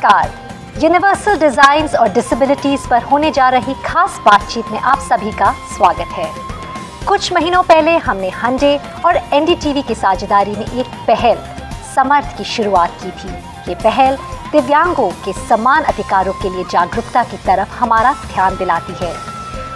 नमस्कार। Universal designs और disabilities पर होने जा रही खास बातचीत में आप सभी का स्वागत है। कुछ महीनों पहले हमने हंडे और एनडीटीवी की साझेदारी में एक पहल समर्थ की शुरुआत की थी। ये पहल दिव्यांगों के समान अधिकारों के लिए जागरूकता की तरफ हमारा ध्यान दिलाती है।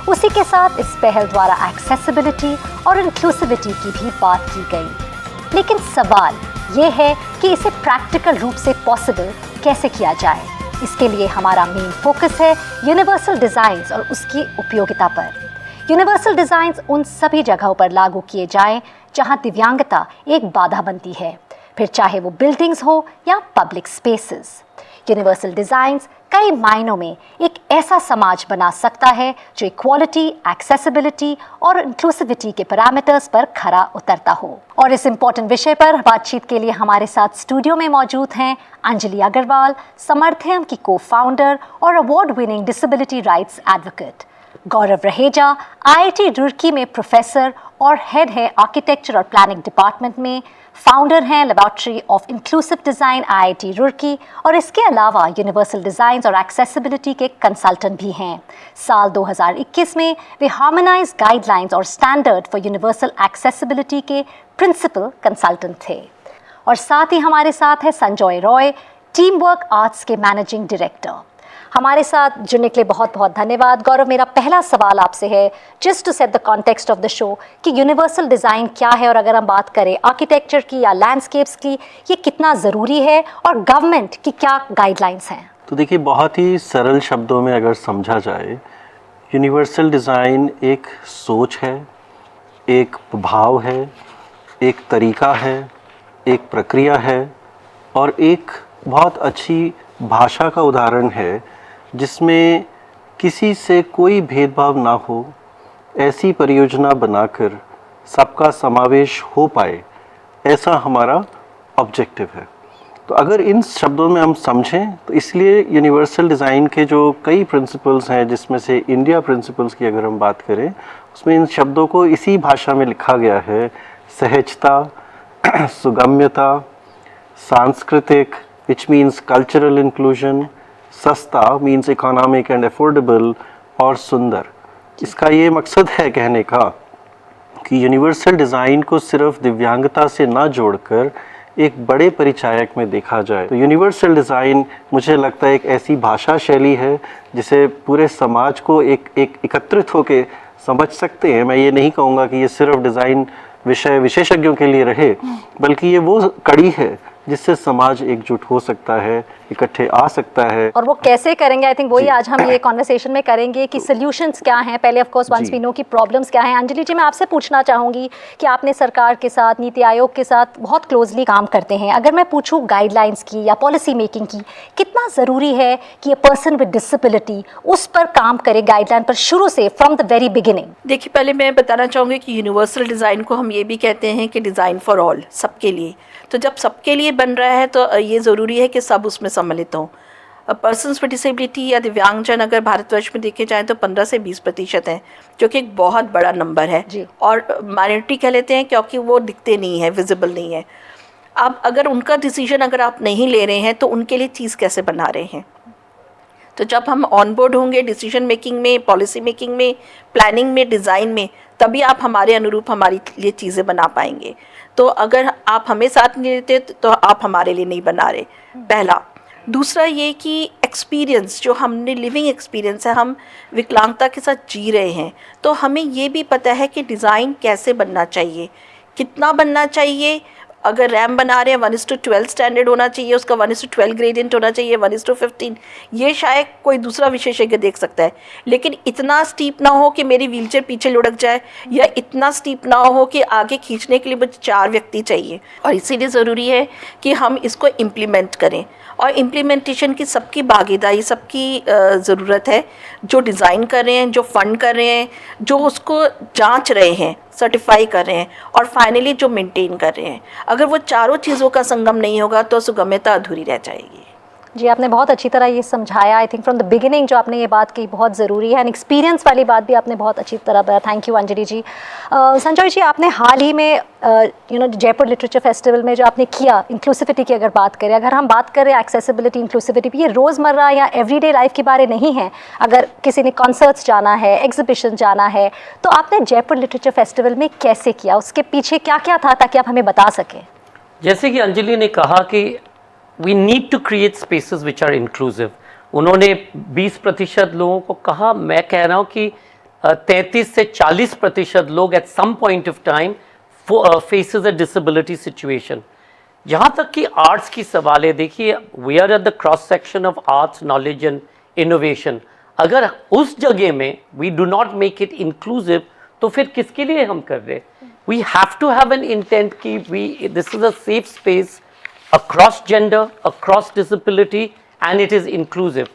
उसी के साथ इस पहल द्वारा एक्सेसिबिलिटी और इंक्लूसिविटी की भी बात की गई। लेकिन सवाल ये है कि इसे प्रैक्टिकल रूप से पॉसिबल कैसे किया जाए। इसके लिए हमारा मेन फोकस है यूनिवर्सल डिज़ाइन्स और उसकी उपयोगिता पर। यूनिवर्सल डिज़ाइन्स उन सभी जगहों पर लागू किए जाएं जहां दिव्यांगता एक बाधा बनती है, फिर चाहे वो बिल्डिंग्स हो या पब्लिक स्पेसेस। यूनिवर्सल डिज़ाइन्स कई मायनों में एक ऐसा समाज बना सकता है जो इक्वालिटी, एक्सेसिबिलिटी और इंक्लूसिविटी के पैरामीटर्स पर खरा उतरता हो। और इस इम्पोर्टेंट विषय पर बातचीत के लिए हमारे साथ स्टूडियो में मौजूद हैं अंजलि अग्रवाल, समर्थयम की को-फाउंडर और award winning disability rights advocate, Gaurav Raheja, IIT Roorkee में प्रोफेसर और हेड है आर्किटेक्चर और प्लानिंग डिपार्टमेंट में, फाउंडर हैं laboratory of inclusive design IIT Roorkee, और इसके अलावा यूनिवर्सल डिज़ाइंस और एक्सेसिबिलिटी के कंसल्टेंट भी हैं। साल 2021 में वे हार्मोनाइज गाइडलाइंस और स्टैंडर्ड फॉर यूनिवर्सल एक्सेसिबिलिटी के प्रिंसिपल कंसल्टेंट थे। और साथ ही हमारे साथ है Sanjay Roy, team work arts के मैनेजिंग डायरेक्टर। हमारे साथ जुड़ने के लिए बहुत बहुत धन्यवाद। गौरव, मेरा पहला सवाल आपसे है, just to set the context of the show, कि यूनिवर्सल डिज़ाइन क्या है और अगर हम बात करें आर्किटेक्चर की या लैंडस्केप्स की, ये कितना ज़रूरी है और गवर्नमेंट की क्या गाइडलाइंस हैं? तो देखिए, बहुत ही सरल शब्दों में अगर समझा जाए, यूनिवर्सल डिज़ाइन एक सोच है, एक भाव है, एक तरीका है, एक प्रक्रिया है और एक बहुत अच्छी भाषा का उदाहरण है जिसमें किसी से कोई भेदभाव ना हो, ऐसी परियोजना बनाकर सबका समावेश हो पाए, ऐसा हमारा ऑब्जेक्टिव है। तो अगर इन शब्दों में हम समझें तो इसलिए यूनिवर्सल डिज़ाइन के जो कई प्रिंसिपल्स हैं, जिसमें से इंडिया प्रिंसिपल्स की अगर हम बात करें, उसमें इन शब्दों को इसी भाषा में लिखा गया है: सहजता, सुगम्यता, सांस्कृतिक which means cultural inclusion, सस्ता means economic and affordable, और सुंदर। इसका ये मकसद है कहने का कि यूनिवर्सल डिज़ाइन को सिर्फ दिव्यांगता से ना जोड़कर एक बड़े परिचायक में देखा जाए। तो यूनिवर्सल डिज़ाइन मुझे लगता है एक ऐसी भाषा शैली है जिसे पूरे समाज को एक एकत्रित होकर समझ सकते हैं। मैं ये नहीं कहूँगा कि ये सिर्फ डिज़ाइन विषय विशेषज्ञों के लिए रहे, बल्कि ये वो कड़ी है जिससे समाज एकजुट हो सकता है, इकट्ठे आ सकता है। और वो कैसे करेंगे, आई थिंक वही आज हम ये कॉन्वर्सेशन में करेंगे कि सॉल्यूशंस क्या हैं। पहले of course once we know की प्रॉब्लम्स क्या हैं। अंजलि जी, मैं आपसे पूछना चाहूँगी कि आपने सरकार के साथ, नीति आयोग के साथ बहुत क्लोजली काम करते हैं। अगर मैं पूछूँ गाइडलाइंस की या पॉलिसी मेकिंग की, कितना ज़रूरी है कि ये पर्सन विद डिसेबिलिटी उस पर काम करे, गाइडलाइन पर शुरू से, फ्रॉम द वेरी बिगिनिंग? देखिए, पहले मैं बताना चाहूँगी कि यूनिवर्सल डिज़ाइन को हम ये भी कहते हैं कि डिज़ाइन फॉर ऑल, सबके लिए। तो जब सबके लिए बन रहा है तो ये ज़रूरी है कि सब उसमें सम्मिलित हों। पर्सन्स विद डिसेबिलिटी या दिव्यांगजन अगर भारतवर्ष में देखे जाएँ तो 15 से 20% हैं, जो कि एक बहुत बड़ा नंबर है। और माइनॉरिटी कह लेते हैं क्योंकि वो दिखते नहीं है, विजिबल नहीं है। अब अगर उनका डिसीजन अगर आप नहीं ले रहे हैं तो उनके लिए चीज़ कैसे बना रहे हैं? तो जब हम ऑन बोर्ड होंगे डिसीजन मेकिंग में, पॉलिसी मेकिंग में, प्लानिंग में, डिज़ाइन में, तभी आप हमारे अनुरूप हमारी लिए चीज़ें बना पाएंगे। तो अगर आप हमें साथ नहीं लेते तो आप हमारे लिए नहीं बना रहे, पहला। दूसरा ये कि एक्सपीरियंस, जो हमने लिविंग एक्सपीरियंस है, हम विकलांगता के साथ जी रहे हैं, तो हमें ये भी पता है कि डिज़ाइन कैसे बनना चाहिए, कितना बनना चाहिए। अगर रैम बना रहे हैं 1:12 स्टैंडर्ड होना चाहिए, उसका 1:12 ग्रेडियंट होना चाहिए, 1:15, ये शायद कोई दूसरा विशेषज्ञ देख सकता है। लेकिन इतना स्टीप ना हो कि मेरी व्हीलचेयर पीछे लुढ़क जाए, या इतना स्टीप ना हो कि आगे खींचने के लिए मुझे 4 व्यक्ति चाहिए। और इसीलिए ज़रूरी है कि हम इसको इम्प्लीमेंट करें, और इम्प्लीमेंटेशन की सबकी भागीदारी, सबकी ज़रूरत है। जो डिज़ाइन कर रहे हैं, जो फंड कर रहे हैं, जो उसको जांच रहे हैं, सर्टिफाई कर रहे हैं, और फाइनली जो मेंटेन कर रहे हैं। अगर वो चारों चीज़ों का संगम नहीं होगा तो सुगम्यता अधूरी रह जाएगी। जी, आपने बहुत अच्छी तरह ये समझाया। I think from the beginning जो आपने ये बात की बहुत ज़रूरी है, एंड एक्सपीरियंस वाली बात भी आपने बहुत अच्छी तरह बताया। थैंक यू अंजलि जी। संजय जी, आपने हाल ही में जयपुर लिटरेचर फेस्टिवल में जो आपने किया, इंक्लूसिविटी की अगर बात करें, अगर हम बात करें एक्सेसिबिलिटी, इंक्लूसिविटी, ये रोज़मर्रा या एवरीडे लाइफ के बारे नहीं है। अगर किसी ने कॉन्सर्ट्स जाना है, एग्जीबिशन जाना है, तो आपने जयपुर लिटरेचर फेस्टिवल में कैसे किया, उसके पीछे क्या क्या था, ताकि आप हमें बता सकें। जैसे कि अंजलि ने कहा कि we need to create spaces which are inclusive. उन्होंने 20% लोगों को कहा, मैं कह रहा हूँ कि 33 से 40% लोग at some point of time faces a disability situation. जहाँ तक कि आर्ट्स की सवाल है, देखिए we are at the cross section of arts, knowledge and innovation. अगर उस जगह में we do not make it inclusive, तो फिर किसके लिए हम कर रहे? We have to have an intent कि we this is a safe space across gender, across disability and it is inclusive।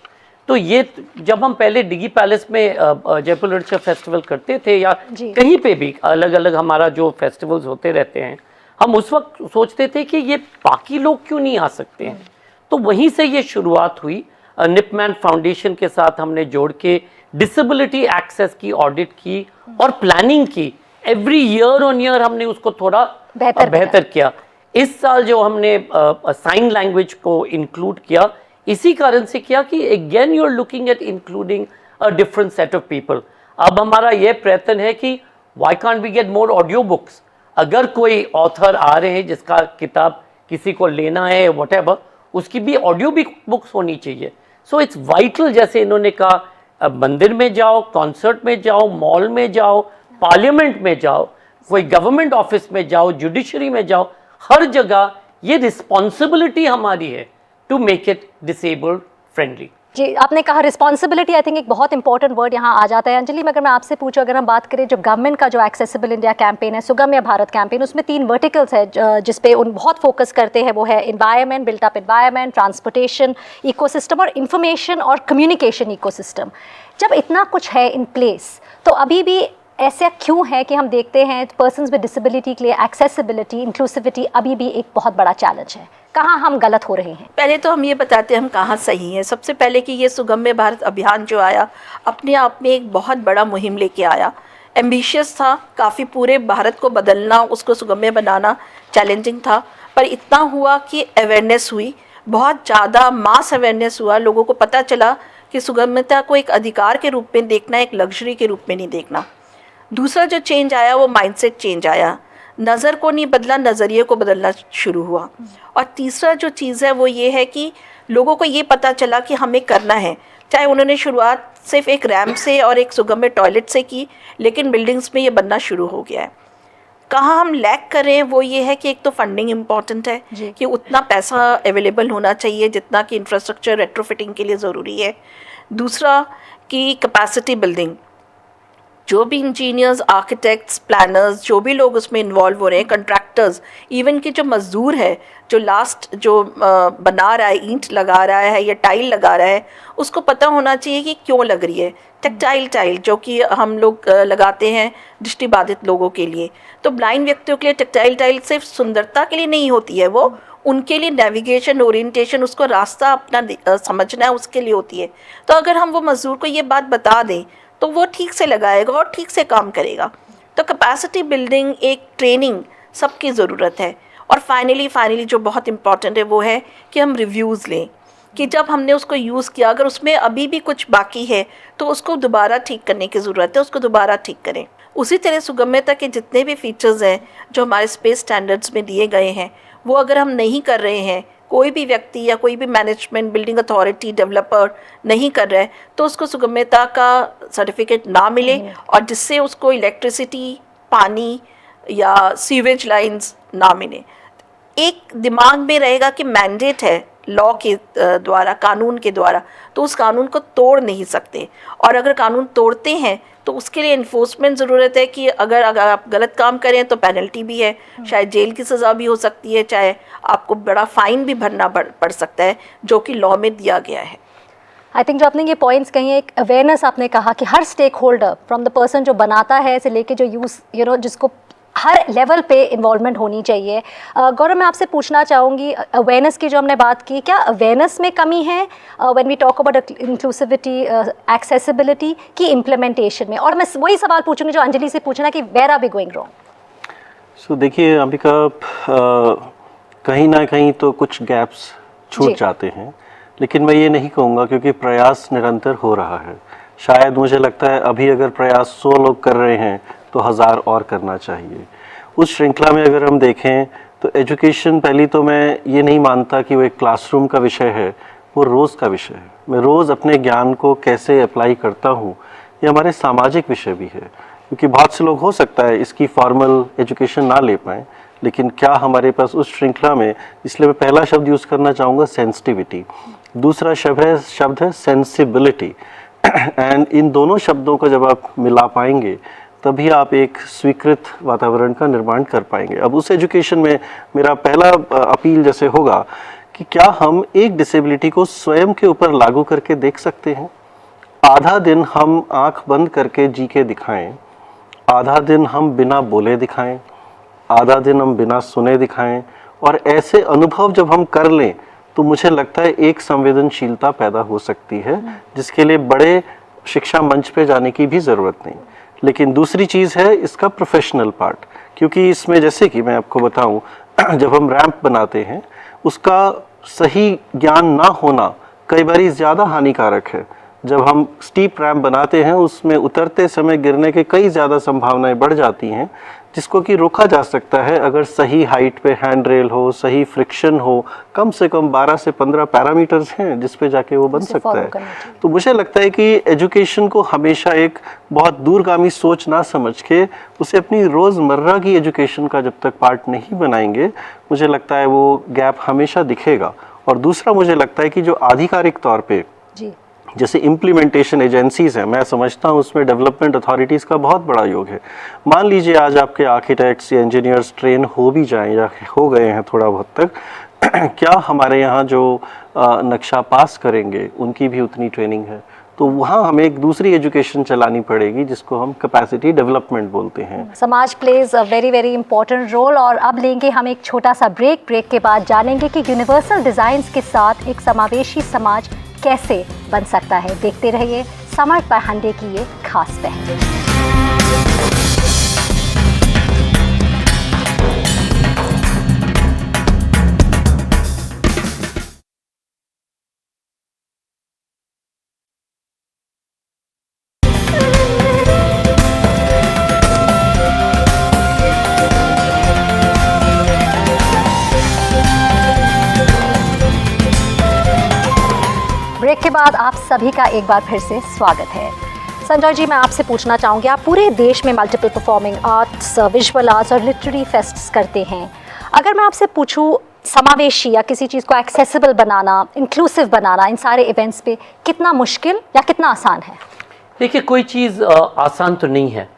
तो ये जब हम पहले डिगी पैलेस में जयपुर लिटरेचर फेस्टिवल करते थे, या कहीं पे भी अलग अलग हमारा जो फेस्टिवल्स होते रहते हैं, हम उस वक्त सोचते थे कि ये बाकी लोग क्यों नहीं आ सकते हैं। तो वहीं से ये शुरुआत हुई। निपमैन फाउंडेशन के साथ हमने जोड़ के डिसेबिलिटी एक्सेस की ऑडिट की और प्लानिंग की। एवरी ईयर ऑन ईयर हमने उसको थोड़ा बेहतर किया। इस साल जो हमने साइन लैंग्वेज को इंक्लूड किया, इसी कारण से किया कि again you are looking at including a different set of people. अब हमारा यह प्रयत्न है कि why can't we get more audio books. अगर कोई ऑथर आ रहे हैं जिसका किताब किसी को लेना है व्हाटएवर, उसकी भी ऑडियो भी बुक्स होनी चाहिए। So it's vital. जैसे इन्होंने कहा, मंदिर में जाओ, कॉन्सर्ट में जाओ, मॉल में जाओ, पार्लियामेंट में जाओ, कोई गवर्नमेंट ऑफिस में जाओ, जुडिशरी में जाओ, हर जगह ये रिस्पॉन्सिबिलिटी हमारी है to make it disabled friendly. जी, आपने कहा रिस्पॉन्सिबिलिटी, आई थिंक एक बहुत इंपॉर्टेंट वर्ड यहाँ आ जाता है। अंजलि, अगर मैं आपसे पूछूं, अगर हम बात करें जो गवर्नमेंट का जो एक्सेसिबल इंडिया कैंपेन है, सुगम्य भारत कैंपेन, उसमें 3 वर्टिकल्स है जिस पे उन बहुत फोकस करते हैं। वो है environment, built up environment, transportation ecosystem और इंफॉर्मेशन और कम्युनिकेशन इकोसिस्टम। जब इतना कुछ है इन प्लेस, तो अभी भी ऐसा क्यों है कि हम देखते हैं पर्सन्स विद डिसेबिलिटी के लिए एक्सेसिबिलिटी, इंक्लूसिविटी अभी भी एक बहुत बड़ा चैलेंज है? कहाँ हम गलत हो रहे हैं? पहले तो हम ये बताते हैं हम कहाँ सही हैं। सबसे पहले कि ये सुगम्य भारत अभियान जो आया, अपने आप में एक बहुत बड़ा मुहिम लेके आया। एम्बिशियस था, काफ़ी पूरे भारत को बदलना, उसको सुगम्य बनाना चैलेंजिंग था, पर इतना हुआ कि अवेयरनेस हुई, बहुत ज़्यादा मास अवेयरनेस हुआ। लोगों को पता चला कि सुगम्यता को एक अधिकार के रूप में देखना, एक लग्जरी के रूप में नहीं देखना। दूसरा जो चेंज आया वो माइंडसेट चेंज आया। नज़र को नहीं बदला, नज़रिए को बदलना शुरू हुआ। और तीसरा जो चीज़ है वो ये है कि लोगों को ये पता चला कि हमें करना है। चाहे उन्होंने शुरुआत सिर्फ एक रैम्प से और एक सुगम्य टॉयलेट से की, लेकिन बिल्डिंग्स में ये बनना शुरू हो गया है। कहाँ हम लैक कर रहे हैं वो ये है कि एक तो फंडिंग इम्पॉर्टेंट है कि उतना पैसा अवेलेबल होना चाहिए जितना कि इंफ्रास्ट्रक्चर रेट्रोफिटिंग के लिए ज़रूरी है। दूसरा कि कैपेसिटी बिल्डिंग, जो भी इंजीनियर्स, आर्किटेक्ट्स, प्लानर्स, जो भी लोग उसमें इन्वॉल्व हो रहे हैं, कंट्रैक्टर्स, इवन कि जो मज़दूर है, जो लास्ट जो बना रहा है, ईंट लगा रहा है या टाइल लगा रहा है, उसको पता होना चाहिए कि क्यों लग रही है। टेक्टाइल टाइल जो कि हम लोग लगाते हैं दृष्टिबाधित लोगों के लिए, तो ब्लाइंड व्यक्तियों के लिए टेक्टाइल टाइल सिर्फ सुंदरता के लिए नहीं होती है, वो उनके लिए नेविगेशन, ओरिएंटेशन, उसको रास्ता अपना समझना है, उसके लिए होती है। तो अगर हम वो मज़दूर को ये बात बता दें तो वो ठीक से लगाएगा और ठीक से काम करेगा। तो कैपेसिटी बिल्डिंग, एक ट्रेनिंग सबकी ज़रूरत है। और फाइनली जो बहुत इम्पॉर्टेंट है वो है कि हम रिव्यूज़ लें, कि जब हमने उसको यूज़ किया, अगर उसमें अभी भी कुछ बाकी है तो उसको दोबारा ठीक करने की ज़रूरत है, उसको दोबारा ठीक करें। उसी तरह सुगम्यता के जितने भी फीचर्स हैं जो हमारे स्पेस स्टैंडर्ड्स में दिए गए हैं, वो अगर हम नहीं कर रहे हैं, कोई भी व्यक्ति या कोई भी मैनेजमेंट, बिल्डिंग अथॉरिटी, डेवलपर नहीं कर रहा है, तो उसको सुगम्यता का सर्टिफिकेट ना मिले, और जिससे उसको इलेक्ट्रिसिटी, पानी या सीवेज लाइंस ना मिले। एक दिमाग में रहेगा कि मैंडेट है लॉ के द्वारा, कानून के द्वारा, तो उस कानून को तोड़ नहीं सकते। और अगर कानून तोड़ते हैं तो उसके लिए इन्फोर्समेंट ज़रूरत है कि अगर आप गलत काम करें तो पेनल्टी भी है, शायद जेल की सज़ा भी हो सकती है, चाहे आपको बड़ा फ़ाइन भी भरना पड़ सकता है, जो कि लॉ में दिया गया है। आई थिंक जो आपने ये पॉइंट्स कही है, एक अवेयरनेस आपने कहा कि हर stakeholder, from the person जो बनाता है से लेके जो यूज़ जिसको हर लेवल पे इन्वॉल्वमेंट होनी चाहिए। गौरव, मैं आपसे पूछना चाहूँगी, अवेयरनेस की जो हमने बात की, क्या अवेयरनेस में कमी है when we talk about inclusivity, accessibility की इम्प्लीमेंटेशन में? और मैं वही सवाल पूछूंगी जो अंजलि से पूछना कि where are we going wrong? So देखिए अंबिका, कहीं ना कहीं तो कुछ गैप्स छूट जाते हैं, लेकिन मैं ये नहीं कहूँगा, क्योंकि प्रयास निरंतर हो रहा है। शायद मुझे लगता है अभी अगर प्रयास 100 लोग कर रहे हैं तो 1000 और करना चाहिए। उस श्रृंखला में अगर हम देखें तो एजुकेशन, पहली तो मैं ये नहीं मानता कि वो एक क्लासरूम का विषय है, वो रोज़ का विषय है। मैं रोज़ अपने ज्ञान को कैसे अप्लाई करता हूँ, ये हमारे सामाजिक विषय भी है। क्योंकि बहुत से लोग हो सकता है इसकी फॉर्मल एजुकेशन ना ले पाएँ, लेकिन क्या हमारे पास उस श्रृंखला में, इसलिए मैं पहला शब्द यूज़ करना चाहूँगा सेंसिटिविटी, दूसरा शब्द है सेंसिबिलिटी। एंड इन दोनों शब्दों को जब आप मिला पाएंगे तभी आप एक स्वीकृत वातावरण का निर्माण कर पाएंगे। अब उस एजुकेशन में मेरा पहला अपील जैसे होगा कि क्या हम एक डिसेबिलिटी को स्वयं के ऊपर लागू करके देख सकते हैं? आधा दिन हम आंख बंद करके जी के दिखाएं, आधा दिन हम बिना बोले दिखाएं, आधा दिन हम बिना सुने दिखाएं, और ऐसे अनुभव जब हम कर लें तो मुझे लगता है एक संवेदनशीलता पैदा हो सकती है, जिसके लिए बड़े शिक्षा मंच पे जाने की भी ज़रूरत नहीं। लेकिन दूसरी चीज़ है इसका प्रोफेशनल पार्ट, क्योंकि इसमें जैसे कि मैं आपको बताऊं, जब हम रैंप बनाते हैं उसका सही ज्ञान ना होना कई बार ज़्यादा हानिकारक है। जब हम स्टीप रैंप बनाते हैं उसमें उतरते समय गिरने के कई ज़्यादा संभावनाएं बढ़ जाती हैं, जिसको कि रोका जा सकता है अगर सही हाइट पे हैंड रेल हो, सही फ्रिक्शन हो, कम से कम 12 से 15 पैरामीटर्स हैं जिस पे जाके वो बन सकता है। तो मुझे लगता है कि एजुकेशन को हमेशा एक बहुत दूरगामी सोच ना समझ के उसे अपनी रोज़मर्रा की एजुकेशन का जब तक पार्ट नहीं बनाएंगे, मुझे लगता है वो गैप हमेशा दिखेगा। और दूसरा मुझे लगता है कि जो आधिकारिक तौर पर जैसे इम्प्लीमेंटेशन एजेंसीज हैं, मैं समझता हूँ उसमें डेवलपमेंट अथॉरिटीज़ का बहुत बड़ा योग है। मान लीजिए आज आपके आर्किटेक्ट्स या इंजीनियर्स ट्रेन हो भी जाएं या हो गए हैं थोड़ा बहुत तक, क्या हमारे यहाँ जो नक्शा पास करेंगे उनकी भी उतनी ट्रेनिंग है? तो वहाँ हमें एक दूसरी एजुकेशन चलानी पड़ेगी जिसको हम कैपेसिटी डेवलपमेंट बोलते हैं। समाज plays a very very important role. और अब लेंगे हम एक छोटा सा ब्रेक। ब्रेक के बाद जानेंगे कि यूनिवर्सल डिज़ाइंस के साथ एक समावेशी समाज कैसे बन सकता है। देखते रहिए स्मार्ट बाय हांडे की ये खास पहल। ब्रेक के बाद आप सभी का एक बार फिर से स्वागत है। संजय जी, मैं आपसे पूछना चाहूँगी, आप पूरे देश में multiple performing arts, visual arts और लिटरेरी फेस्ट्स करते हैं। अगर मैं आपसे पूछूं समावेशी या किसी चीज़ को एक्सेसिबल बनाना, इंक्लूसिव बनाना, इन सारे इवेंट्स पे कितना मुश्किल या कितना आसान है? देखिए, कोई चीज़ आसान तो नहीं है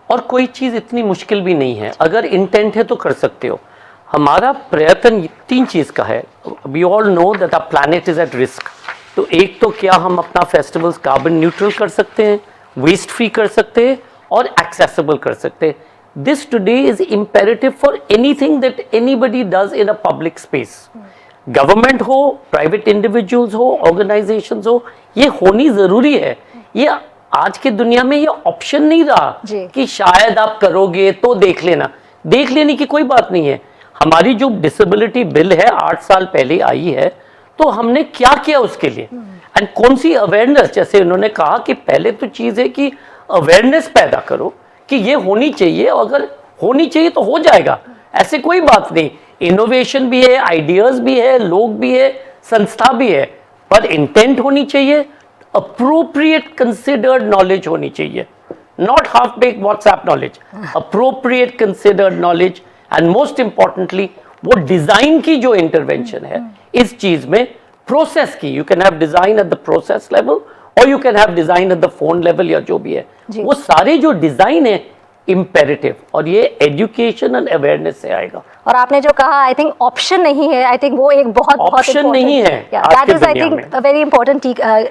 और कोई चीज़ इतनी मुश्किल भी नहीं है। अगर इंटेंट है तो कर सकते हो। हमारा प्रयत्न 3 चीज़ का है। We all know that our planet is at risk. तो एक तो क्या हम अपना फेस्टिवल्स कार्बन न्यूट्रल कर सकते हैं, वेस्ट फ्री कर सकते हैं और एक्सेसिबल कर सकते हैं। This today is imperative for anything that anybody does in a public space. Government हो, प्राइवेट इंडिविजुअल्स हो, ऑर्गेनाइजेशंस हो, ये होनी ज़रूरी है। ये आज की दुनिया में ये ऑप्शन नहीं रहा कि शायद आप करोगे तो देख लेना। देख लेने की कोई बात नहीं है। हमारी जो डिसेबिलिटी बिल है 8 साल पहले आई है, तो हमने क्या किया उसके लिए एंड कौन सी अवेयरनेस, जैसे उन्होंने कहा कि पहले तो चीज़ है कि अवेयरनेस पैदा करो कि ये होनी चाहिए, और अगर होनी चाहिए तो हो जाएगा, ऐसे कोई बात नहीं। इनोवेशन भी है, आइडियाज़ भी है, लोग भी है, संस्था भी है, पर इंटेंट होनी चाहिए, अप्रोप्रिएट कंसिडर्ड नॉलेज होनी चाहिए, not half bake WhatsApp knowledge, appropriate considered knowledge. And most importantly वो डिजाइन की जो इंटरवेंशन है इस चीज में, प्रोसेस की, you can have design at the process level और you can have design at the phone level या जो भी है, वो सारे जो डिजाइन है इम्पेरेटिव, और ये एजुकेशन एंड अवेयरनेस से आएगा। और आपने जो कहा, आई थिंक ऑप्शन नहीं है, आई थिंक वो एक बहुत ऑप्शन नहीं है आज दैट की इज आई दुनिया थिंक में। A very important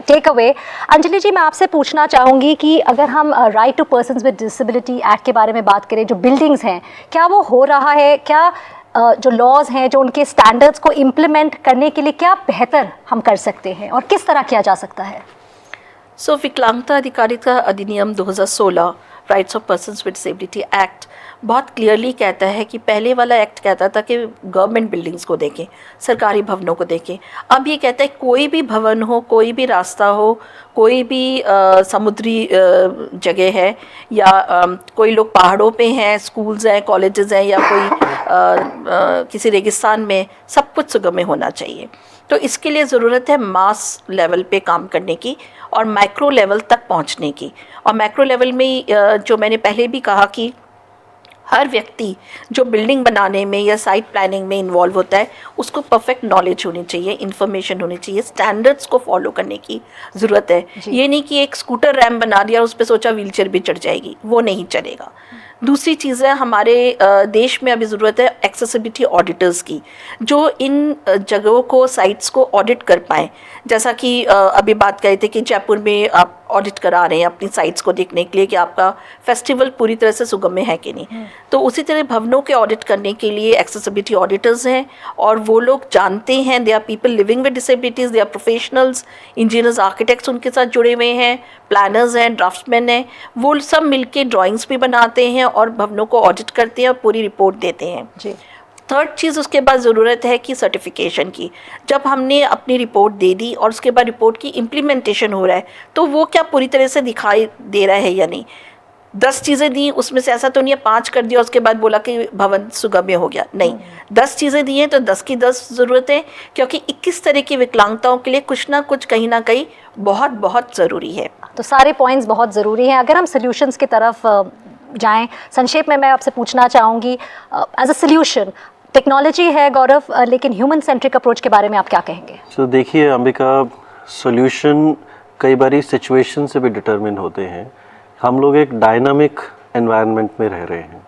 take away. Anjali ji, मैं आपसे पूछना चाहूंगी कि अगर हम right to persons with disability act के बारे में बात करें, जो बिल्डिंग्स हैं, क्या वो हो रहा है? क्या जो लॉज हैं, जो उनके स्टैंडर्ड्स को इम्प्लीमेंट करने के लिए क्या बेहतर हम कर सकते हैं और किस तरह किया जा सकता है? सो विकलांगता अधिकारिता अधिनियम 2016 rights of persons with disability act बहुत क्लियरली कहता है कि पहले वाला एक्ट कहता था कि गवर्नमेंट बिल्डिंग्स को देखें, सरकारी भवनों को देखें। अब ये कहता है कोई भी भवन हो, कोई भी रास्ता हो, कोई भी समुद्री जगह है, या कोई लोग पहाड़ों पे हैं, स्कूल्स हैं, कॉलेजेस हैं, या कोई किसी रेगिस्तान में, सब कुछ सुगम्य होना चाहिए। तो इसके लिए ज़रूरत है मास लेवल पे काम करने की और माइक्रो लेवल तक पहुंचने की। और माइक्रो लेवल में जो मैंने पहले भी कहा कि हर व्यक्ति जो बिल्डिंग बनाने में या साइट प्लानिंग में इन्वॉल्व होता है, उसको परफेक्ट नॉलेज होनी चाहिए, इन्फॉर्मेशन होनी चाहिए, स्टैंडर्ड्स को फॉलो करने की ज़रूरत है। ये नहीं कि एक स्कूटर रैम्प बना दिया और उस पर सोचा व्हीलचेयर भी चढ़ जाएगी, वो नहीं चलेगा। दूसरी चीज़ है, हमारे देश में अभी ज़रूरत है एक्सेसिबिलिटी ऑडिटर्स की, जो इन जगहों को, साइट्स को ऑडिट कर पाएँ। जैसा कि अभी बात कर रहे थे कि जयपुर में आप ऑडिट करा रहे हैं अपनी साइट्स को देखने के लिए कि आपका फेस्टिवल पूरी तरह से सुगम्य है कि नहीं। तो उसी तरह भवनों के ऑडिट करने के लिए एक्सेसिबिलिटी ऑडिटर्स हैं, और वो लोग जानते हैं, they are people living with disabilities, they are professionals, engineers, architects उनके साथ जुड़े हुए हैं, प्लानर्स हैं, ड्राफ्ट्समैन हैं, वो सब मिलके ड्राइंग्स भी बनाते हैं और भवनों को ऑडिट करते हैं और पूरी रिपोर्ट देते हैं जी। थर्ड चीज़ उसके बाद ज़रूरत है कि सर्टिफिकेशन की। जब हमने अपनी रिपोर्ट दे दी और उसके बाद रिपोर्ट की इम्प्लीमेंटेशन हो रहा है, तो वो क्या पूरी तरह से दिखाई दे रहा है या नहीं। 10 चीज़ें दी, उसमें से ऐसा तो नहीं है 5 कर दिया उसके बाद बोला कि भवन सुगम्य हो गया, नहीं। 10 चीज़ें दी हैं तो 10 की 10 ज़रूरत है, क्योंकि 21 तरह की विकलांगताओं के लिए कुछ ना कुछ कहीं ना कहीं बहुत बहुत ज़रूरी है। तो सारे पॉइंट्स बहुत ज़रूरी हैं। अगर हम सोल्यूशंस की तरफ जाएं, संक्षेप में मैं आपसे पूछना चाहूँगी, एज अ सोल्यूशन टेक्नोलॉजी है गौरव, लेकिन ह्यूमन सेंट्रिक अप्रोच के बारे में आप क्या कहेंगे? तो देखिए अंबिका, सॉल्यूशन कई बारी सिचुएशन से भी डिटरमिन होते हैं। हम लोग एक डायनामिक एनवायरनमेंट में रह रहे हैं।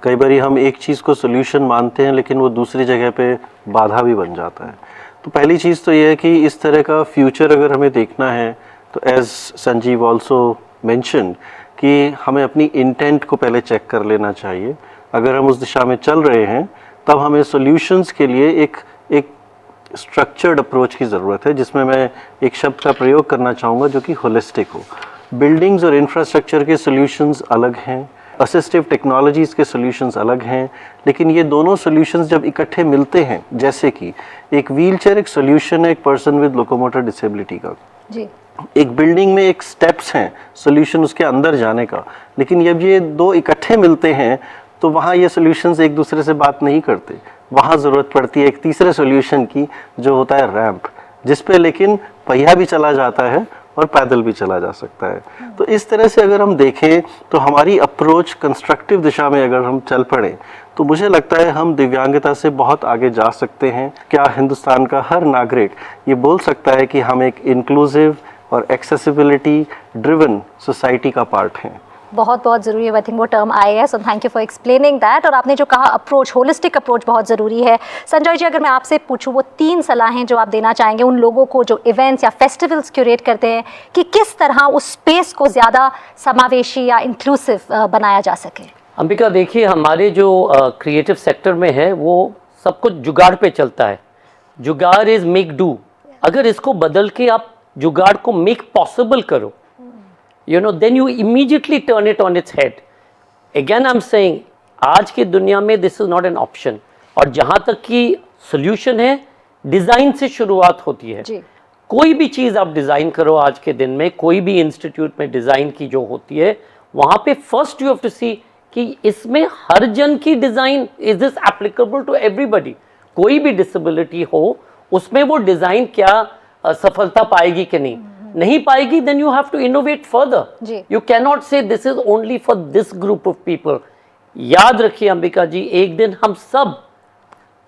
कई बारी हम एक चीज़ को सॉल्यूशन मानते हैं लेकिन वो दूसरी जगह पे बाधा भी बन जाता है। तो पहली चीज़ तो ये है कि इस तरह का फ्यूचर अगर हमें देखना है तो एज संजीव ऑल्सो मेंशन कि हमें अपनी इंटेंट को पहले चेक कर लेना चाहिए। अगर हम उस दिशा में चल रहे हैं तब हमें सॉल्यूशंस के लिए एक स्ट्रक्चर्ड अप्रोच की ज़रूरत है, जिसमें मैं एक शब्द का प्रयोग करना चाहूँगा जो कि होलिस्टिक हो। बिल्डिंग्स और इंफ्रास्ट्रक्चर के सॉल्यूशंस अलग हैं, असिस्टिव टेक्नोलॉजीज़ के सॉल्यूशंस अलग हैं, लेकिन ये दोनों सॉल्यूशंस जब इकट्ठे मिलते हैं, जैसे कि एक व्हीलचेयर एक सॉल्यूशन है एक पर्सन विद लोकोमोटर डिसेबिलिटी का जी, एक बिल्डिंग में एक स्टेप्स हैं सॉल्यूशन उसके अंदर जाने का, लेकिन जब ये दो इकट्ठे मिलते हैं तो वहाँ ये सॉल्यूशंस एक दूसरे से बात नहीं करते। वहाँ ज़रूरत पड़ती है एक तीसरे सॉल्यूशन की, जो होता है रैंप, जिस पे लेकिन पहिया भी चला जाता है और पैदल भी चला जा सकता है। तो इस तरह से अगर हम देखें तो हमारी अप्रोच कंस्ट्रक्टिव दिशा में अगर हम चल पड़े तो मुझे लगता है हम दिव्यांगता से बहुत आगे जा सकते हैं। क्या हिंदुस्तान का हर नागरिक ये बोल सकता है कि हम एक इंक्लूसिव और एक्सेसिबिलिटी ड्रिवन सोसाइटी का पार्ट हैं? बहुत बहुत ज़रूरी है। आई थिंक वो टर्म आया है, so thank you for explaining that. और आपने जो कहा अप्रोच, होलिस्टिक अप्रोच बहुत ज़रूरी है। संजय जी, अगर मैं आपसे पूछूं वो 3 सलाहें जो आप देना चाहेंगे उन लोगों को जो इवेंट्स या फेस्टिवल्स क्यूरेट करते हैं कि किस तरह उस स्पेस को ज़्यादा समावेशी या इंक्लूसिव बनाया जा सके? अंबिका, देखिए हमारे जो क्रिएटिव सेक्टर में है वो सब कुछ जुगाड़ पे चलता है। जुगाड़ इज मेक डू। अगर इसको बदल के आप जुगाड़ को मेक पॉसिबल करो, you know, then you immediately turn it on its head. Again I'm saying, आज की दुनिया में this is not an option। और जहाँ तक कि solution है, डिज़ाइन से शुरुआत होती है। जी। कोई भी चीज़ आप डिज़ाइन करो आज के दिन में, कोई भी इंस्टीट्यूट में डिज़ाइन की जो होती है, वहाँ पे first you have to see कि इसमें हर जन की design, is this applicable to everybody. कोई भी डिसेबिलिटी हो उसमें वो डिज़ाइन क्या सफलता पाएगी कि नहीं पाएगी, then you have to innovate further. Ji. You cannot say this is only for this group of people. याद रखिए अंबिका जी, एक दिन हम सब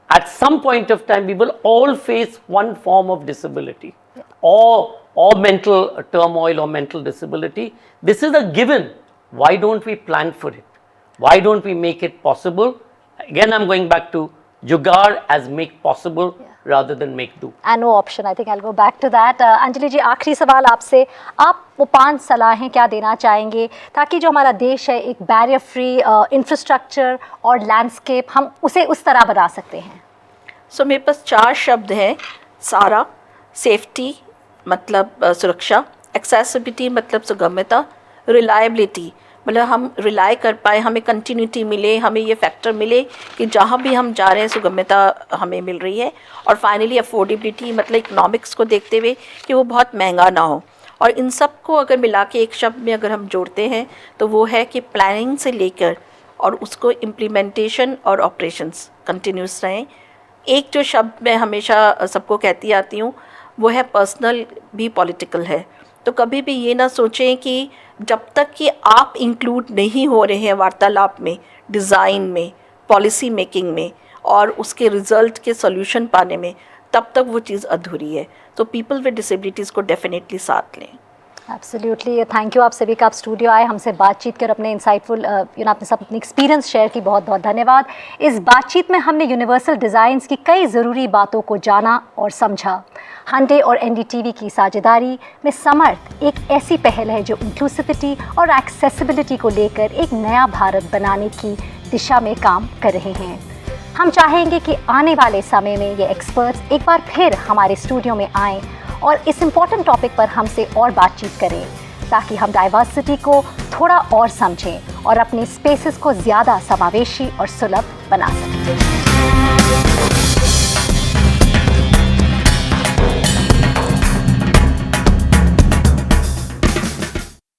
at some point of time we will all face one form of disability or mental turmoil or mental disability. This is a given. Why don't we plan for it? Why don't we make it possible? Again, I'm going back to jugaad as make possible rather than make do. And no option. I think I'll go back to that. Anjali जी, आखिरी सवाल आपसे, आप वो 5 सलाहें क्या देना चाहेंगे ताकि जो हमारा देश है एक बैरियर फ्री इंफ्रास्ट्रक्चर और लैंडस्केप हम उसे उस तरह बना सकते हैं? सो मेरे पास 4 शब्द हैं. सारा, सेफ्टी मतलब सुरक्षा, एक्सेसिबिलिटी मतलब सुगमता, रिलायबिलिटी मतलब हम रिलाई कर पाए, हमें कंटिन्यूटी मिले, हमें ये फैक्टर मिले कि जहाँ भी हम जा रहे हैं सुगमता हमें मिल रही है. और फाइनली अफोर्डेबिलिटी मतलब इकोनॉमिक्स को देखते हुए कि वो बहुत महंगा ना हो. और इन सब को अगर मिला के एक शब्द में अगर हम जोड़ते हैं तो वो है कि प्लानिंग से लेकर और उसको इम्प्लीमेंटेशन और ऑपरेशंस कंटिन्यूस रहें. एक जो शब्द मैं हमेशा सबको कहती आती हूँ वो है पर्सनल भी पॉलिटिकल है. तो कभी भी ये ना सोचें कि जब तक कि आप इंक्लूड नहीं हो रहे हैं वार्तालाप में, डिज़ाइन में, पॉलिसी मेकिंग में और उसके रिज़ल्ट के सॉल्यूशन पाने में, तब तक वो चीज़ अधूरी है. तो पीपल विद डिसेबिलिटीज़ को डेफिनेटली साथ लें. एब्सोल्युटली. थैंक यू आप सभी का, आप स्टूडियो आए, हमसे बातचीत कर अपने इंसाइटफुल आपने सब अपनी एक्सपीरियंस शेयर की. बहुत बहुत धन्यवाद. इस बातचीत में हमने यूनिवर्सल डिज़ाइंस की कई ज़रूरी बातों को जाना और समझा. हंडे और एनडीटीवी की साझेदारी में समर्थ एक ऐसी पहल है जो इंक्लूसिविटी और एक्सेसिबिलिटी को लेकर एक नया भारत बनाने की दिशा में काम कर रहे हैं. हम चाहेंगे कि आने वाले समय में ये एक्सपर्ट्स एक बार फिर हमारे स्टूडियो में आएँ और इस इम्पॉर्टेंट टॉपिक पर हमसे और बातचीत करें ताकि हम डाइवर्सिटी को थोड़ा और समझें और अपने स्पेसेस को ज़्यादा समावेशी और सुलभ बना सकें.